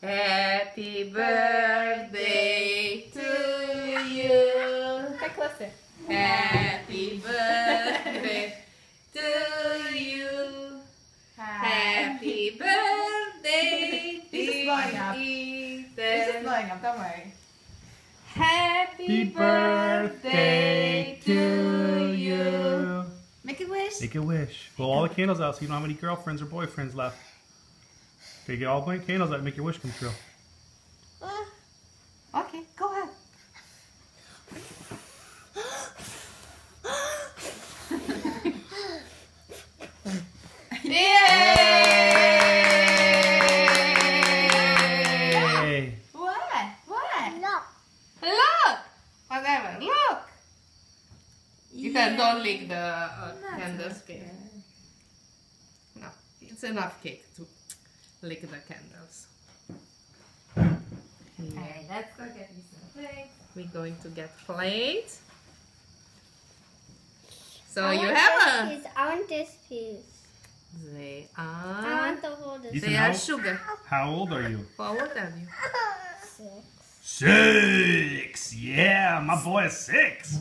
Happy birthday to you. Get closer. Happy birthday to you. Happy birthday, He's just blowing up. Ethan. It's just blowing up, don't worry. Happy birthday to you. Make a wish. Make a wish. Blow all the candles out so you don't have any girlfriends or boyfriends left. Okay, get all the candles out and make your wish come true. Okay, go ahead. Yay! What? What? Look! Whatever, look! Ethan, don't lick the candles cake. No, it's enough cake to lick the candles. Alright, let's go get you some plates. We're going to get plates. So you have a... I want this piece. They I are... want the whole this. Ethan, They are sugar. How old are you? How old are you? 6. 6! Yeah, my boy is 6.